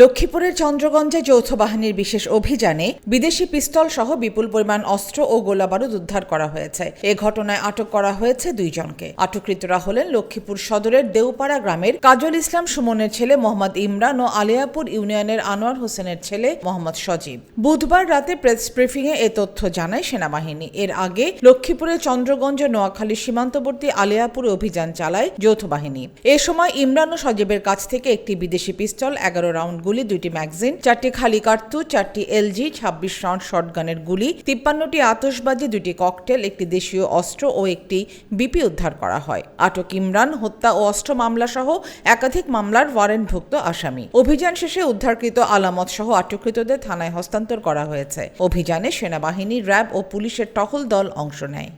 লক্ষ্মীপুরের চন্দ্রগঞ্জে যৌথ বাহিনীর বিশেষ অভিযানে বিদেশি পিস্তল সহ বিপুল পরিমাণ অস্ত্র ও গোলাবারুদ উদ্ধার করা হয়েছে। এ ঘটনায় আটক করা হয়েছে 2 জনকে। আটককৃতরা হলেন লক্ষ্মীপুর সদরের দেউপাড়া গ্রামের কাজল ইসলাম সুমনের ছেলে মোহাম্মদ ইমরান ও আলিয়াপুর ইউনিয়নের আনোয়ার হোসেনের ছেলে মোহাম্মদ সজীব। বুধবার রাতে প্রেস ব্রিফিংয়ে এ তথ্য জানায় সেনাবাহিনী। এর আগে লক্ষ্মীপুরের চন্দ্রগঞ্জ নোয়াখালী সীমান্তবর্তী আলিয়াপুরে অভিযান চালায় যৌথ বাহিনী। এ সময় ইমরান ও সজীবের কাছ থেকে একটি বিদেশি পিস্তল, 11 রাউন্ড গুলি, 2টি ম্যাগাজিন, 4টি খালি কার্তুজ, 4টি এলজি, 26 রাউন্ড শটগানের গুলি, 53টি আতশবাজি, 2টি ককটেল, একটি দেশীয় অস্ত্র ও একটি বিপি উদ্ধার করা হয়। আটক ইমরান হত্যা ও অস্ত্র মামলা সহ একাধিক মামলার ওয়ারেন্টভুক্ত আসামি। অভিযান শেষে উদ্ধারকৃত আলামত সহ আটককৃতদের থানায় হস্তান্তর করা হয়েছে। অভিযানে সেনাবাহিনী, র্যাব ও পুলিশের টহল দল অংশ নেয়।